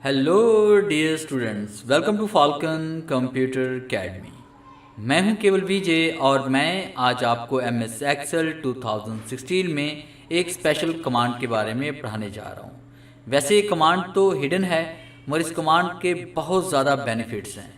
Hello dear students, welcome to Falcon computer academy. मैं हूं केवल विजय और मैं आज आपको एम एस एक्सेल 2016 में एक स्पेशल कमांड के बारे में पढ़ाने जा रहा हूं। वैसे ये कमांड तो हिडन है मगर इस कमांड के बहुत ज़्यादा बेनिफिट्स हैं।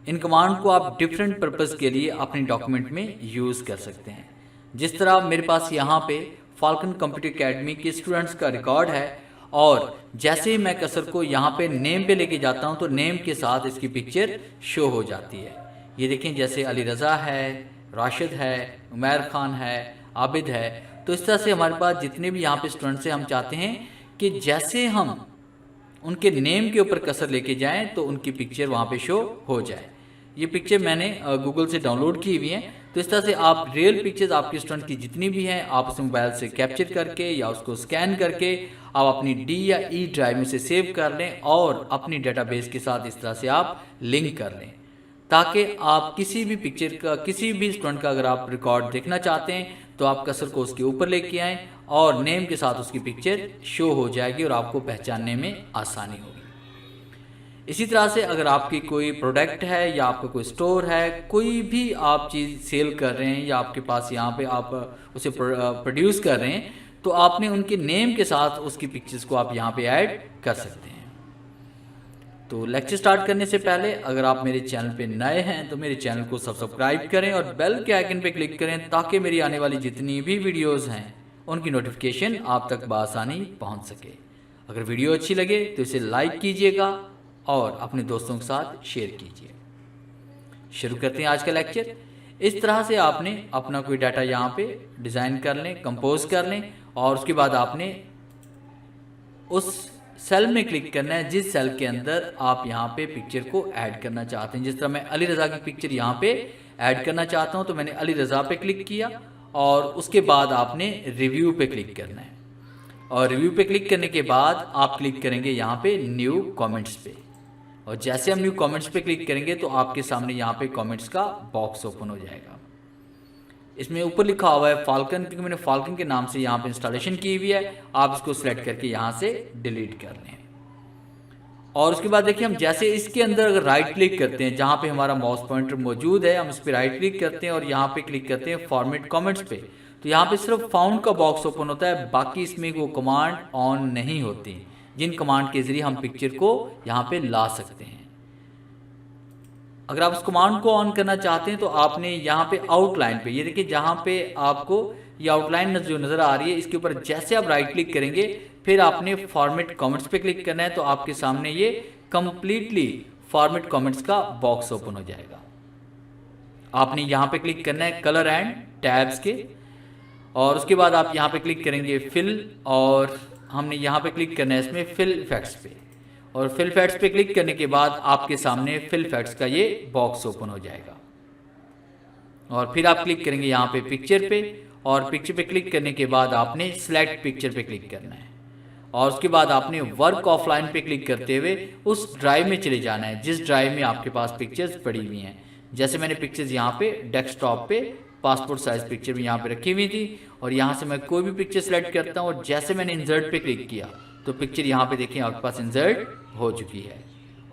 इन कमांड को आप डिफरेंट पर्पज़ के लिए अपने डॉक्यूमेंट में यूज़ कर सकते हैं। जिस तरह मेरे पास यहाँ पे फाल्कन कंप्यूटर एकेडमी के स्टूडेंट्स का रिकॉर्ड है और जैसे ही मैं कर्सर को यहाँ पे नेम पे लेके जाता हूँ तो नेम के साथ इसकी पिक्चर शो हो जाती है। ये देखें, जैसे अली रज़ा है, राशिद है, उमैर खान है, आबिद है। तो इस तरह से हमारे पास जितने भी यहाँ पे स्टूडेंट्स हैं, हम चाहते हैं कि जैसे हम उनके नेम के ऊपर कर्सर लेके जाएं तो उनकी पिक्चर वहाँ पे शो हो जाए। ये पिक्चर मैंने गूगल से डाउनलोड की हुई हैं। तो इस तरह से आप रियल पिक्चर्स आपके स्टूडेंट की जितनी भी हैं आप उसे मोबाइल से कैप्चर करके या उसको स्कैन करके आप अपनी डी या ई ड्राइव में से सेव कर लें और अपनी डेटाबेस के साथ इस तरह से आप लिंक कर लें, ताकि आप किसी भी पिक्चर का, किसी भी स्टूडेंट का अगर आप रिकॉर्ड देखना चाहते हैं तो आप कर्सर को उसके ऊपर लेके आएँ और नेम के साथ उसकी पिक्चर शो हो जाएगी और आपको पहचानने में आसानी होगी। इसी तरह से अगर आपकी कोई प्रोडक्ट है या आपका कोई स्टोर है, कोई भी आप चीज़ सेल कर रहे हैं या आपके पास यहाँ पे आप उसे प्रोड्यूस कर रहे हैं, तो आपने उनके नेम के साथ उसकी पिक्चर्स को आप यहाँ पे ऐड कर सकते हैं। तो लेक्चर स्टार्ट करने से पहले अगर आप मेरे चैनल पे नए हैं तो मेरे चैनल को सब्सक्राइब करें और बेल के आइकन पे क्लिक करें ताकि मेरी आने वाली जितनी भी वीडियोज़ हैं उनकी नोटिफिकेशन आप तक बआसानी पहुँच सके। अगर वीडियो अच्छी लगे तो इसे लाइक कीजिएगा और अपने दोस्तों के साथ शेयर कीजिए। शुरू करते हैं आज का लेक्चर। इस तरह से आपने अपना कोई डाटा यहाँ पे डिज़ाइन कर लें, कंपोज कर लें और उसके बाद आपने उस सेल में क्लिक करना है जिस सेल के अंदर आप यहाँ पे पिक्चर को ऐड करना चाहते हैं। जिस तरह मैं अली रज़ा की पिक्चर यहाँ पे ऐड करना चाहता हूँ तो मैंने अली रज़ा पे क्लिक किया और उसके बाद आपने रिव्यू पे क्लिक करना है और रिव्यू पे क्लिक करने के बाद आप क्लिक करेंगे यहाँ पे न्यू कमेंट्स पे और जैसे हम न्यू कमेंट्स पे क्लिक करेंगे तो आपके सामने यहाँ पे कमेंट्स का बॉक्स ओपन हो जाएगा। इसमें ऊपर लिखा हुआ है फाल्कन, क्योंकि मैंने फाल्कन के नाम से यहाँ पे इंस्टॉलेशन की हुई है। आप इसको सिलेक्ट करके यहाँ से डिलीट कर लें और उसके बाद देखिए हम जैसे इसके अंदर अगर राइट क्लिक करते हैं, जहाँ पे हमारा माउस पॉइंटर मौजूद है, हम इस पर राइट क्लिक करते हैं और यहाँ पे क्लिक करते हैं फॉर्मेट कमेंट्स पे, तो यहाँ पे सिर्फ फाउंड का बॉक्स ओपन होता है, बाकी इसमें वो कमांड ऑन नहीं होती जिन कमांड के जरिए हम पिक्चर को यहाँ पे ला सकते हैं। अगर आप उस कमांड को ऑन करना चाहते हैं तो आपने यहाँ पे आउटलाइन पे, ये देखिए जहाँ पे आपको ये आउटलाइन जो नज़र आ रही है, इसके ऊपर जैसे आप राइट क्लिक करेंगे फिर आपने फॉर्मेट कमेंट्स पे क्लिक करना है तो आपके सामने ये कंप्लीटली फॉर्मेट कमेंट्स का बॉक्स ओपन हो जाएगा। आपने यहाँ पे क्लिक करना है कलर एंड टैब्स के और उसके बाद आप यहाँ पे क्लिक करेंगे फिल और हमने यहाँ पे क्लिक करना है इसमें फिल इफेक्ट्स पे और फिल इफेक्ट्स पे क्लिक करने के बाद आपके सामने फिल इफेक्ट्स का ये बॉक्स ओपन हो जाएगा और फिर आप क्लिक करेंगे यहाँ पे पिक्चर पे और पिक्चर पे क्लिक करने के बाद आपने सिलेक्ट पिक्चर पे क्लिक करना है और उसके बाद आपने वर्क ऑफलाइन पे क्लिक करते हुए उस ड्राइव में चले जाना है जिस ड्राइव में आपके पास पिक्चर्स पड़ी हुई हैं। जैसे मैंने पिक्चर्स यहाँ पे डेस्कटॉप पे पासपोर्ट साइज पिक्चर भी यहाँ पे रखी हुई थी और यहाँ से मैं कोई भी पिक्चर सेलेक्ट करता हूँ और जैसे मैंने इंसर्ट पे क्लिक किया तो पिक्चर यहाँ पे देखिए आपके पास इंसर्ट हो चुकी है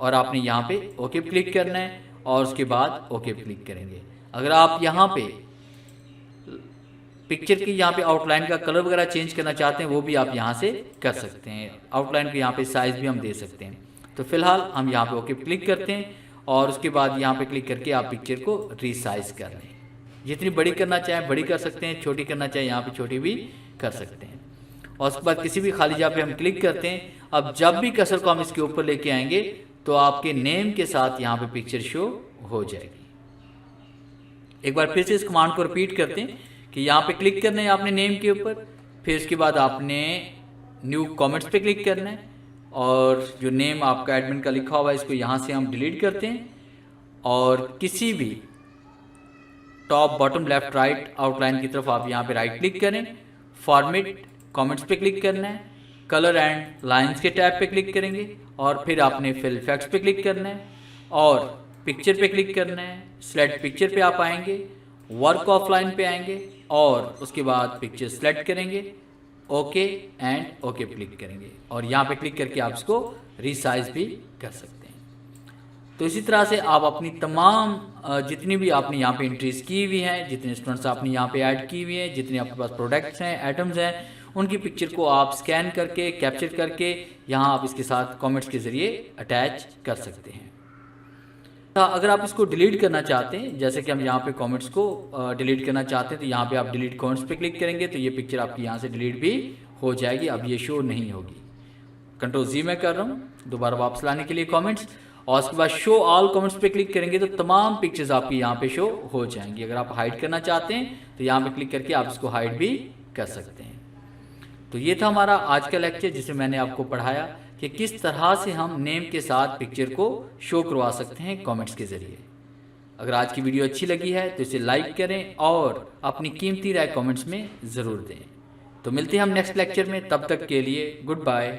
और आपने यहाँ पे ओके पे क्लिक करना है और उसके बाद ओके पे क्लिक करेंगे। अगर आप यहाँ पे पिक्चर की यहाँ पे आउटलाइन का कलर वगैरह चेंज करना चाहते हैं वो भी आप यहाँ से कर सकते हैं। आउटलाइन के यहाँ पे साइज़ भी हम दे सकते हैं। तो फिलहाल हम यहाँ पे ओके पे क्लिक करते हैं और उसके बाद यहाँ पे क्लिक करके आप पिक्चर को रीसाइज कर लें। जितनी बड़ी करना चाहें बड़ी कर सकते हैं, छोटी करना चाहें यहाँ पे छोटी भी कर सकते हैं और उसके बाद किसी भी खाली जगह पे हम क्लिक करते हैं। अब जब भी कर्सर को हम इसके ऊपर लेके आएंगे तो आपके नेम के साथ यहाँ पे पिक्चर शो हो जाएगी। एक बार फिर से इस कमांड को रिपीट करते हैं कि यहाँ पे क्लिक करना है आपने नेम के ऊपर, फिर उसके बाद आपने न्यू कमेंट्स पे क्लिक करना है और जो नेम आपका एडमिन का लिखा हुआ है इसको यहाँ से हम डिलीट करते हैं और किसी भी top bottom left right outline की तरफ आप यहाँ पे राइट क्लिक करें, फॉर्मेट कमेंट्स पे क्लिक करना है, कलर एंड लाइंस के टैब पे क्लिक करेंगे और फिर आपने फिल इफेक्ट्स पे क्लिक करना है और पिक्चर पे क्लिक करना है। सिलेक्ट पिक्चर पे आप आएंगे, वर्क ऑफलाइन पे आएंगे और उसके बाद पिक्चर सेलेक्ट करेंगे, ओके एंड ओके पे क्लिक करेंगे और यहाँ पे क्लिक करके आप इसको रीसाइज भी कर सकते हैं। तो इसी तरह से आप अपनी तमाम जितनी भी आपने यहाँ पे एंट्रीज की हुई हैं, जितने स्टूडेंट्स आपने यहाँ पे ऐड की हुई हैं, जितने आपके पास प्रोडक्ट्स हैं, आइटम्स हैं, उनकी पिक्चर को आप स्कैन करके कैप्चर करके यहाँ आप इसके साथ कमेंट्स के ज़रिए अटैच कर सकते हैं। अगर आप इसको डिलीट करना चाहते हैं, जैसे कि हम यहाँ पे कमेंट्स को डिलीट करना चाहते हैं, तो यहाँ पे आप डिलीट कमेंट्स पे क्लिक करेंगे तो ये पिक्चर आपकी यहाँ से डिलीट भी हो जाएगी, अब ये शो नहीं होगी। Ctrl+Z मैं कर रहा हूँ दोबारा वापस लाने के लिए कमेंट्स, और उसके बाद शो ऑल कमेंट्स पे क्लिक करेंगे तो तमाम पिक्चर्स आपकी यहाँ पे शो हो जाएंगी। अगर आप हाइड करना चाहते हैं तो यहाँ पे क्लिक करके आप इसको हाइड भी कर सकते हैं। तो ये था हमारा आज का लेक्चर, जिसमें मैंने आपको पढ़ाया कि किस तरह से हम नेम के साथ पिक्चर को शो करवा सकते हैं कमेंट्स के ज़रिए। अगर आज की वीडियो अच्छी लगी है तो इसे लाइक करें और अपनी कीमती राय कमेंट्स में ज़रूर दें। तो मिलते हैं हम नेक्स्ट लेक्चर में, तब तक के लिए गुड बाय।